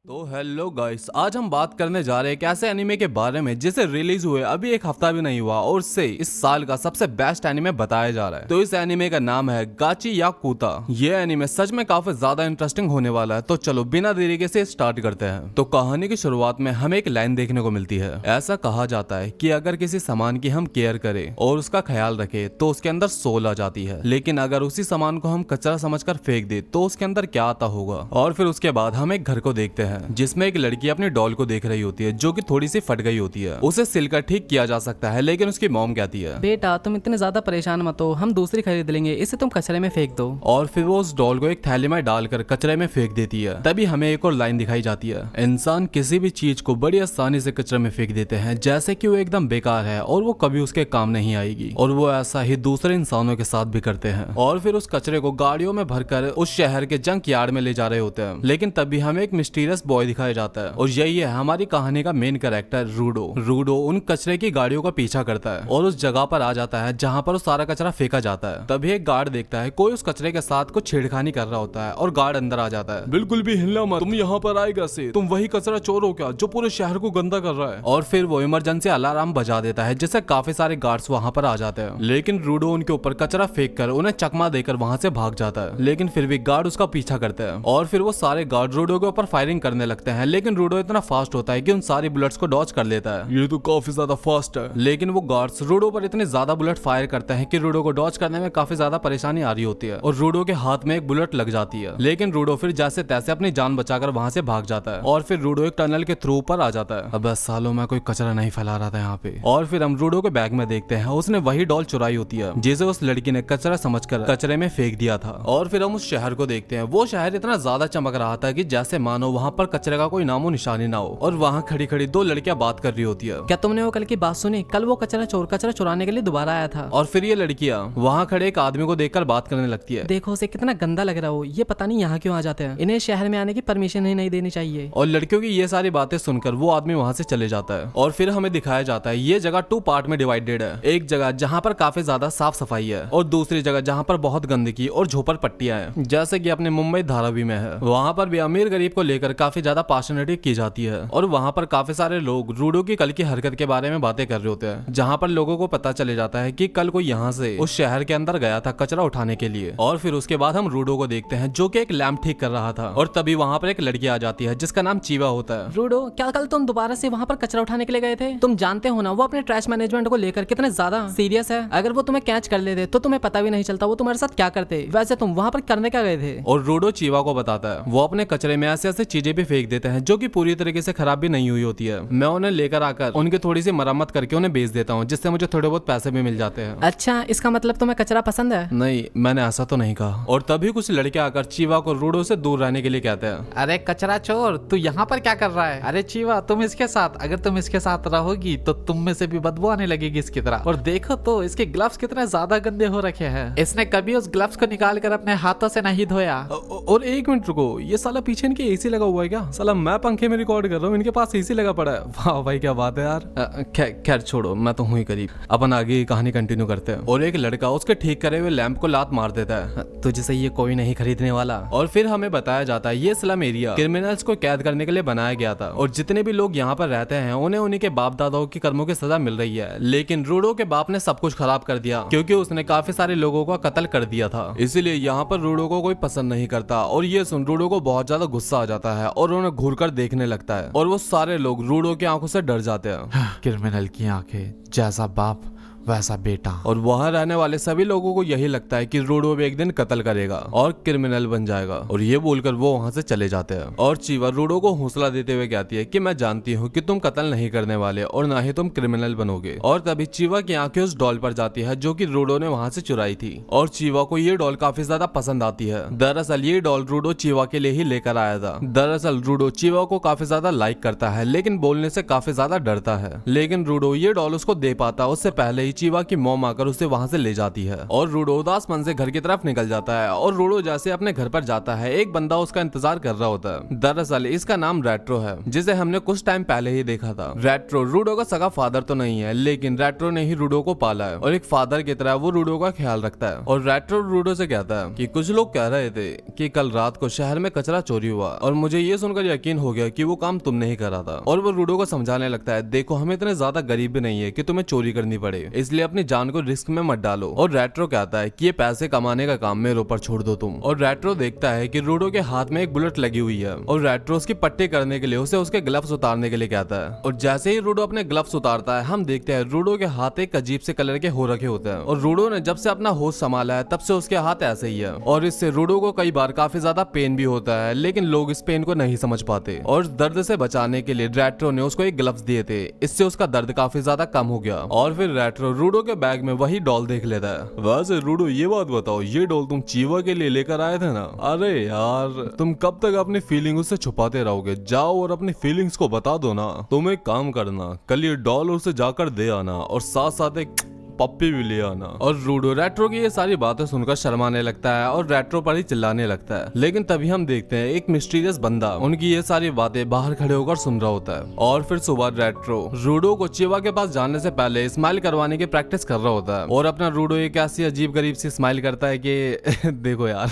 तो hello guys, आज हम बात करने जा रहे हैं एक ऐसे एनिमे के बारे में जिसे रिलीज हुए अभी एक हफ्ता भी नहीं हुआ और उससे इस साल का सबसे बेस्ट एनिमे बताया जा रहा है। तो इस एनिमे का नाम है गाची याकुता। ये एनिमे सच में काफी ज्यादा इंटरेस्टिंग होने वाला है। तो चलो बिना देरी के से स्टार्ट करते हैं। तो कहानी की शुरुआत में हमें एक लाइन देखने को मिलती है। ऐसा कहा जाता है कि अगर किसी सामान की हम केयर करें और उसका ख्याल रखें तो उसके अंदर सोल आ जाती है, लेकिन अगर उसी सामान को हम कचरा समझकर फेंक दे तो उसके अंदर क्या आता होगा। और फिर उसके बाद हम एक घर को देखते हैं जिसमें एक लड़की अपनी डॉल को देख रही होती है जो कि थोड़ी सी फट गई होती है। उसे सिलकर ठीक किया जा सकता है, लेकिन उसकी मॉम कहती है, बेटा तुम इतने ज्यादा परेशान मत हो, हम दूसरी खरीद लेंगे, इसे तुम कचरे में फेंक दो। और फिर वो उस डॉल को एक थैली में डालकर कचरे में फेंक देती है। तभी हमें एक और लाइन दिखाई जाती है, इंसान किसी भी चीज को बड़ी आसानी से कचरे में फेंक देते हैं जैसे कि वो एकदम बेकार है और वो कभी उसके काम नहीं आएगी। और वो ऐसा ही दूसरे इंसानों के साथ भी करते हैं। और फिर उस कचरे को गाड़ियों में भरकर उस शहर के जंक यार्ड में ले जा रहे होते हैं। लेकिन तभी हमें एक मिस्टीरियस बॉय दिखाया जाता है और यही है हमारी कहानी का मेन कैरेक्टर रूडो। रूडो उन कचरे की गाड़ियों का पीछा करता है और उस जगह पर आ जाता है जहाँ पर वो सारा कचरा फेंका जाता है। तभी एक गार्ड देखता है कोई उस कचरे के साथ कुछ छेड़खानी कर रहा होता है और गार्ड अंदर आ जाता है। बिल्कुल भी हिलना मत, तुम यहाँ पर आए कैसे? तुम वही कचरा चोर हो क्या जो पूरे शहर को गंदा कर रहा है? और फिर वो इमरजेंसी अलार्म बजा देता है जिससे काफी सारे गार्ड्स वहाँ पर आ जाते हैं। लेकिन रूडो उनके ऊपर कचरा फेंक कर उन्हें चकमा देकर वहाँ से भाग जाता है। लेकिन फिर भी गार्ड उसका पीछा करते हैं और फिर वो सारे गार्ड रूडो के ऊपर फायरिंग करने लगते हैं। लेकिन रूडो इतना फास्ट होता है कि उन सारी बुलेट्स को डॉज कर लेता है। ये तो काफी ज्यादा फास्ट है। लेकिन वो गार्ड्स रूडो पर इतने ज्यादा बुलेट फायर करते हैं कि रूडो को डॉज करने में काफी ज्यादा परेशानी आ रही होती है और रूडो के हाथ में एक बुलेट लग जाती है। लेकिन रूडो फिर जैसे तैसे अपनी जान बचाकर वहां से भाग जाता है और फिर रूडो एक टनल के थ्रू पर आ जाता है। अब सालों में कोई कचरा नहीं फैला रहा था यहाँ पे। और फिर हम रूडो के बैग में देखते हैं उसने वही डॉल चुराई होती है जिसे उस लड़की ने कचरा समझकर कचरे में फेंक दिया था। और फिर हम उस शहर को देखते हैं। वो शहर इतना ज्यादा चमक रहा था कि जैसे मानो वहाँ पर कचरे का कोई नामो निशानी ना हो। और वहाँ खड़ी खड़ी दो लड़कियां बात कर रही होती है। क्या तुमने वो कल की बात सुनी? कल वो कचरा चुराने के लिए दोबारा आया था। और फिर ये लड़कियां वहाँ खड़े एक आदमी को देखकर बात करने लगती है। देखो उसे कितना गंदा लग रहा हो, ये पता नहीं यहाँ क्यों आ जाते हैं, इन्हें शहर में आने की परमिशन ही नहीं देनी चाहिए। और लड़कियों की ये सारी बातें सुनकर वो आदमी वहाँ से चले जाता है। और फिर हमें दिखाया जाता है ये जगह 2 पार्ट में डिवाइडेड है। एक जगह जहाँ पर काफी ज्यादा साफ सफाई है और दूसरी जगह जहाँ पर बहुत गंदगी और झोपड़पट्टियां हैं, जैसे कि अपने मुंबई धारावी में है। वहाँ पर भी अमीर गरीब को लेकर काफी ज्यादा पार्शलिटी की जाती है और वहाँ पर काफी सारे लोग रूडो की कल की हरकत के बारे में बातें कर रहे होते हैं, जहाँ पर लोगों को पता चले जाता है कि कल कोई यहाँ से उस शहर के अंदर गया था कचरा उठाने के लिए। और फिर उसके बाद हम रूडो को देखते हैं जो कि एक लैंप ठीक कर रहा था। और तभी वहाँ पर एक लड़की आ जाती है जिसका नाम चीवा होता है। रूडो, क्या कल तुम दोबारा से वहाँ पर कचरा उठाने के लिए गए थे? तुम जानते हो ना वो अपने ट्रैश मैनेजमेंट को लेकर कितने ज्यादा सीरियस है। अगर वो तुम्हें कैच कर लेते तो तुम्हें पता भी नहीं चलता वो तुम्हारे साथ क्या करते। वैसे तुम वहाँ पर करने क्या गए थे? और रूडो चीवा को बताता है वो अपने कचरे में ऐसे ऐसे चीजें भी फेंक देते हैं जो कि पूरी तरीके से खराब भी नहीं हुई होती है। मैं उन्हें लेकर आकर उनकी थोड़ी सी मरम्मत करके उन्हें बेच देता हूँ, जिससे मुझे थोड़े बहुत पैसे भी मिल जाते हैं। अच्छा, इसका मतलब तुम्हें कचरा पसंद है? नहीं, मैंने ऐसा तो नहीं कहा। और तभी कुछ लड़के आकर चीवा को रूडो से दूर रहने के लिए कहते हैं। अरे कचरा चोर, तू यहाँ पर क्या कर रहा है? अरे चीवा, तुम इसके साथ, अगर तुम इसके साथ रहोगी तो तुम में से भी बदबू आने लगेगी इसकी तरह। और देखो तो इसके ग्लव्स कितने ज्यादा गंदे हो रखे हैं। इसने कभी उस ग्लव्स को निकाल कर अपने हाथों से नहीं धोया। और एक मिनट रुको, ये साला पीछे इनके एसी लगा हुआ है क्या? साला मैं पंखे में रिकॉर्ड कर रहा हूँ, इनके पास एसी लगा पड़ा है। वाह भाई क्या बात है यार। खैर छोड़ो, मैं तो हूँ ही करीब। अपन आगे कहानी कंटिन्यू करते हैं। और एक लड़का उसके ठीक करे हुए लैंप को लात मार देता है, तुझसे ये कोई नहीं खरीदने वाला। और फिर हमें बताया जाता है ये स्लम एरिया क्रिमिनल्स को कैद करने के लिए बनाया गया था और जितने भी लोग यहाँ पर रहते हैं उन्हें उन्हीं के बाप दादाओं की कर्मों की सजा मिल रही है। लेकिन रूडो के बाप ने सब कुछ खराब कर दिया क्योंकि उसने काफी सारे लोगों का कत्ल कर दिया था। इसीलिए यहाँ पर रूडो को कोई पसंद नहीं करता। और ये सुन रूडो को बहुत ज्यादा गुस्सा आ जाता है और उन्हें घूर कर देखने लगता है और वो सारे लोग रूडो की आंखों से डर जाते हैं। क्रिमिनल की आंखें, जैसा बाप वैसा बेटा। और वहाँ रहने वाले सभी लोगों को यही लगता है कि रूडो भी एक दिन कत्ल करेगा और क्रिमिनल बन जाएगा। और ये बोलकर वो वहाँ से चले जाते हैं। और चीवा रूडो को हौसला देते हुए कहती है कि मैं जानती हूँ कि तुम कत्ल नहीं करने वाले और ना ही तुम क्रिमिनल बनोगे। और तभी चीवा की आंखें उस डॉल पर जाती है जो कि रूडो ने वहाँ से चुराई थी और चीवा को ये डॉल काफी ज्यादा पसंद आती है। दरअसल ये डॉल रूडो चीवा के लिए ही लेकर आया था। दरअसल रूडो चीवा को काफी ज्यादा लाइक करता है लेकिन बोलने से काफी ज्यादा डरता है। लेकिन रूडो ये डॉल उसको दे पाता उससे पहले ही चीवा की मॉम आकर उसे वहाँ से ले जाती है और रूडो उदास मन से घर की तरफ निकल जाता है। और रूडो जैसे अपने घर पर जाता है एक बंदा उसका इंतजार कर रहा होता है। दरअसल इसका नाम रेट्रो है, जिसे हमने कुछ टाइम पहले ही देखा था। रेट्रो रूडो का सगा फादर तो नहीं है, लेकिन रेट्रो ने ही रूडो को पाला है और एक फादर की तरह वो रूडो का ख्याल रखता है। और रेट्रो रूडो से कहता है कि कुछ लोग कह रहे थे कि कल रात को शहर में कचरा चोरी हुआ और मुझे ये सुनकर यकीन हो गया कि वो काम तुमने ही करा था। और वो रूडो को समझाने लगता है, देखो हम इतने ज्यादा गरीब भी नहीं है कि तुम्हें चोरी करनी पड़े, इसलिए अपनी जान को रिस्क में मत डालो। और रेट्रो कहता है कि ये पैसे कमाने का काम मेरे ऊपर छोड़ दो तुम। और रेट्रो देखता है कि रूडो के हाथ में एक बुलेट लगी हुई है और रेट्रो उसकी पट्टी करने के लिए उसे उसके ग्लव्स उतारने के लिए कहता है। और जैसे ही रूडो अपने ग्लव्स उतारता है हम देखते हैं रूडो के हाथ एक अजीब से कलर के हो रखे होते हैं। और रूडो ने जब से अपना होश संभाला है तब से उसके हाथ ऐसे ही है और इससे रूडो को कई बार काफी ज्यादा पेन भी होता है, लेकिन लोग इस पेन को नहीं समझ पाते। और दर्द से बचाने के लिए रेट्रो ने उसको एक ग्लव्स दिए थे, इससे उसका दर्द काफी ज्यादा कम हो गया। और फिर रेट्रो रूडो के बैग में वही डॉल देख लेता है। वैसे रूडो ये बात बताओ, ये डॉल तुम चीवा के लिए लेकर आए थे ना? अरे यार तुम कब तक अपनी फीलिंग उससे छुपाते रहोगे? जाओ और अपनी फीलिंग्स को बता दो ना। तुम एक काम करना, कल ये डॉल उसे जाकर दे आना और साथ साथ एक पप्पी भी ले आना। और रूडो रेट्रो की ये सारी बातें सुनकर शर्माने लगता है और रेट्रो पर ही चिल्लाने लगता है। लेकिन तभी हम देखते हैं एक मिस्टीरियस बंदा उनकी ये सारी बातें बाहर खड़े होकर सुन रहा होता है। और फिर सुबह रेट्रो रूडो को चीवा के पास जाने से पहले स्माइल करवाने की प्रैक्टिस कर रहा होता है। और अपना रूडो एक ऐसी अजीब गरीब सी स्माइल करता है कि देखो यार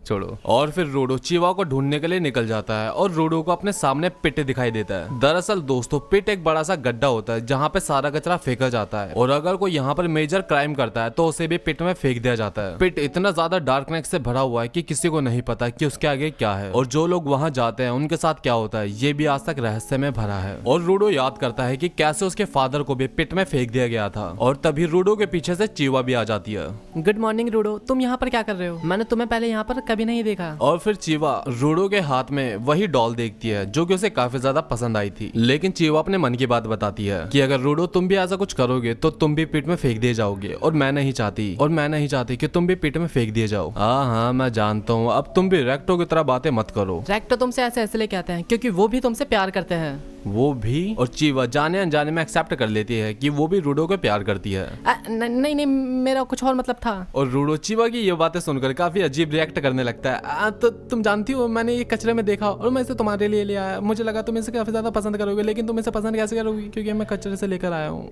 छोड़ो। और फिर रूडो चीवा को ढूंढने के लिए निकल जाता है और रूडो को अपने सामने पिट दिखाई देता है। दरअसल दोस्तों पिट एक बड़ा सा गड्ढा होता है जहाँ पे सारा कचरा फेंका जाता है और अगर कोई यहाँ पर मेजर क्राइम करता है तो उसे भी पिट में फेंक दिया जाता है। पिट इतना ज्यादा डार्कनेस से भरा हुआ है कि किसी को नहीं पता कि उसके आगे क्या है और जो लोग वहाँ जाते हैं उनके साथ क्या होता है ये भी आज तक रहस्य में भरा है। और रूडो याद करता है कि कैसे उसके फादर को भी पिट में फेंक दिया गया था। और तभी रूडो के पीछे से चीवा भी आ जाती है। गुड मॉर्निंग रूडो, तुम यहाँ पर क्या कर रहे हो? मैंने तुम्हें पहले यहाँ पर कभी नहीं देखा। और फिर चीवा रूडो के हाथ में वही डॉल देखती है जो कि उसे काफी ज्यादा पसंद आई थी। लेकिन चीवा अपने मन की बात बताती है कि अगर रूडो तुम भी ऐसा कुछ करोगे तो तुम भी पिट में फेंक दिए जाओगे और मैं नहीं चाहती कि तुम भी पिट में फेंक दिए जाओ। हाँ मैं जानता हूँ, अब तुम भी रेक्टो की तरह बातें मत करो। रेक्टो तुमसे ऐसे इसलिए कहते हैं क्योंकि वो भी तुमसे प्यार करते हैं। वो भी? और चीवा जाने अनजाने में एक्सेप्ट कर लेती है कि वो भी रूडो को प्यार करती है। नहीं मेरा कुछ और मतलब था। और रूडो चीवा की ये बातें सुनकर काफी अजीब रिएक्ट करने लगता है। तो तुम जानती हो मैंने ये कचरे में देखा और मैं इसे तुम्हारे लिए ले आया। मुझे लगा तुम इसे काफी ज्यादा पसंद करोगे, लेकिन तुम इसे पसंद कैसे करोगी क्योंकि मैं कचरे से लेकर आया हूँ,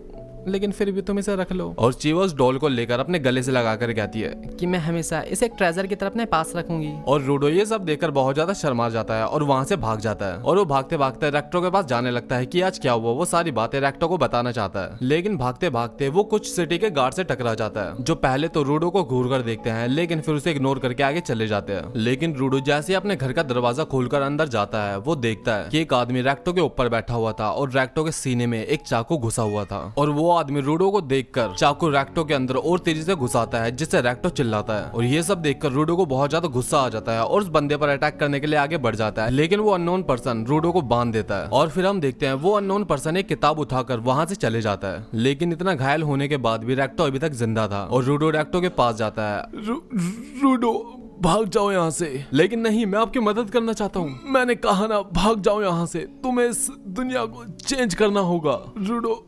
लेकिन फिर भी तुम इसे रख लो। और चीवा उस डॉल को लेकर अपने गले से लगाकर कहती है कि मैं हमेशा इसे एक ट्रेजर की तरह अपने पास रखूंगी। और रूडो ये सब देखकर बहुत ज्यादा शर्मा जाता है और वहाँ से भाग जाता है। और वो भागते भागते रेक्टो के पास जाने लगता है कि आज क्या हुआ। वो सारी बातें रेक्टो को बताना चाहता है, लेकिन भागते भागते वो कुछ सिटी के गार्ड से टकरा जाता है जो पहले तो रूडो को घूर कर देखते हैं लेकिन फिर उसे इग्नोर करके आगे चले जाते हैं। लेकिन रूडो जैसे ही अपने घर का दरवाजा खोलकर अंदर जाता है वो देखता है कि एक आदमी रेक्टो के ऊपर बैठा हुआ था और रेक्टो के सीने में एक चाकू घुसा हुआ था। और वो आदमी रूडो को देखकर चाकू रेक्टो के अंदर और तेजी से घुसाता है जिससे रेक्टो चिल्लाता है। और ये सब देखकर रूडो को बहुत ज्यादा गुस्सा आ जाता है और उस बंदे पर अटैक करने के लिए आगे बढ़ जाता है, लेकिन वो अननोन पर्सन रूडो को बांध देता है। और फिर हम देखते हैं वो अननोन पर्सन एक किताब उठाकर वहां से चले जाता है। लेकिन इतना घायल होने के बाद भी रेक्टो अभी तक जिंदा था और रूडो रेक्टो के पास जाता है। रूडो भाग जाओ यहाँ से। लेकिन नहीं, मैं आपकी मदद करना चाहता हूँ। मैंने कहा ना भाग जाओ यहाँ से, तुम्हें इस दुनिया को चेंज करना होगा। रूडो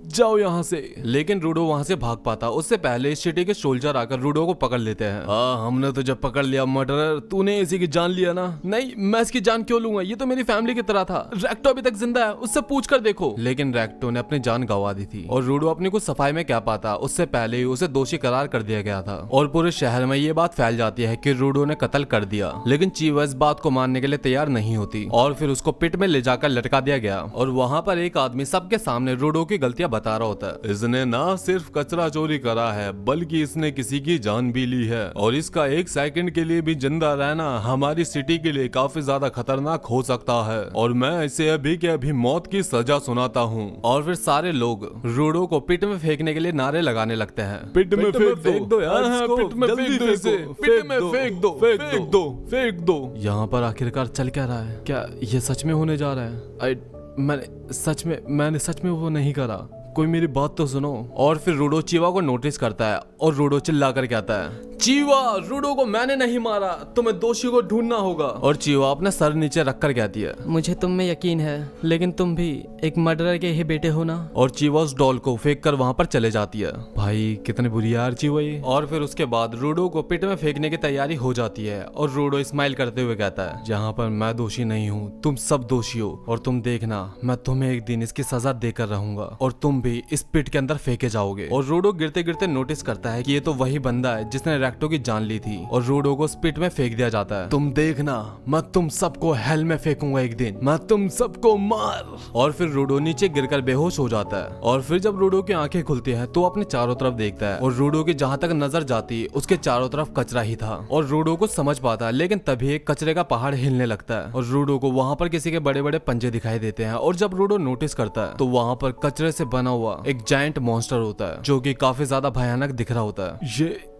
जाओ यहाँ से। लेकिन रूडो वहाँ से भाग पाता उससे पहले इस सिटी के सोल्जर आकर रूडो को पकड़ लेते हैं। हमने तुझे पकड़ लिया मर्डरर, तूने इसी की जान लिया ना? नहीं, मैं इसकी जान क्यों लूंगा, ये तो मेरी फैमिली की तरह था। रेक्टो अभी तक जिंदा है, उससे पूछ कर देखो। लेकिन रेक्टो ने अपनी जान गंवा दी थी और रूडो अपनी कुछ सफाई में क्या पाता उससे पहले ही उसे दोषी करार कर दिया गया था। और पूरे शहर में ये बात फैल जाती है कि रूडो ने कत्ल कर दिया। लेकिन चीवा इस बात को मानने के लिए तैयार नहीं होती और फिर उसको पिट में ले जाकर लटका दिया गया। और वहाँ पर एक आदमी सबके सामने रूडो की गलतियां बता रहा होता है। इसने ना सिर्फ कचरा चोरी करा है बल्कि इसने किसी की जान भी ली है और इसका एक सेकंड के लिए भी जिंदा रहना हमारी सिटी के लिए काफी ज्यादा खतरनाक हो सकता है और मैं इसे अभी के अभी मौत की सजा सुनाता हूँ। और फिर सारे लोग रूडो को पिट में फेंकने के लिए नारे लगाने लगते हैं। पिट में फेंक दो यार, पिट में फेंक दो इसे, पिट में फेंक दो, फेंक दो, फेंक दो। यहाँ पर आखिरकार चल क्या रहा है? क्या ये सच में होने जा रहा है? मैंने सच में वो नहीं करा। कोई मेरी बात तो सुनो। और फिर रूडो चीवा को नोटिस करता है और रूडो चिल्ला कर कहता है, चीवा, रूडो को मैंने नहीं मारा, तुम्हें दोषी को ढूंढना होगा। और चीवा अपना सर नीचे रखकर कहती है, मुझे तुम में यकीन है, लेकिन तुम भी एक मर्डरर के ही बेटे हो ना। और चीवा उस डॉल को फेंक कर वहां पर चले जाती है। भाई कितनी बुरी यार चीवा ये। और फिर उसके बाद रूडो को पिट में फेंकने की तैयारी हो जाती है और रूडो स्माइल करते हुए कहता है, जहाँ पर मैं दोषी नहीं हूँ तुम सब दोषी हो, और तुम देखना मैं तुम्हें एक दिन इसकी सजा देकर रहूंगा और तुम भी इस पिट के अंदर फेंके जाओगे। और रूडो गिरते गिरते नोटिस करता है कि ये तो वही बंदा है जिसने रेक्टो की जान ली थी, और रूडो को स्पिट में फेंक दिया जाता है। तुम देखना मैं तुम सबको हेल में फेंकूंगा एक दिन, मैं तुम सबको मार। और फिर रूडो नीचे गिरकर बेहोश हो जाता है। और फिर जब रूडो की आंखें खुलती हैं तो अपने चारों तरफ देखता है और रूडो की जहां तक नजर जाती उसके चारों तरफ कचरा ही था। और रूडो को समझ पाता है, लेकिन तभी एक कचरे का पहाड़ हिलने लगता है और रूडो को वहां पर किसी के बड़े बड़े पंजे दिखाई देते हैं। और जब रूडो नोटिस करता है तो वहां पर कचरे से बना हुआ एक जायंट मॉन्स्टर होता है जो कि काफी ज्यादा भयानक दिख रहा होता है।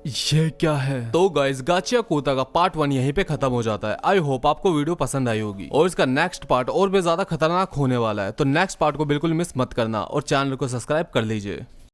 ये क्या है? तो गाइस गाचिया कोता का पार्ट 1 यहीं पे खत्म हो जाता है। आई होप आपको वीडियो पसंद आई होगी और इसका नेक्स्ट पार्ट और भी ज्यादा खतरनाक होने वाला है, तो नेक्स्ट पार्ट को बिल्कुल मिस मत करना और चैनल को सब्सक्राइब कर लीजिए।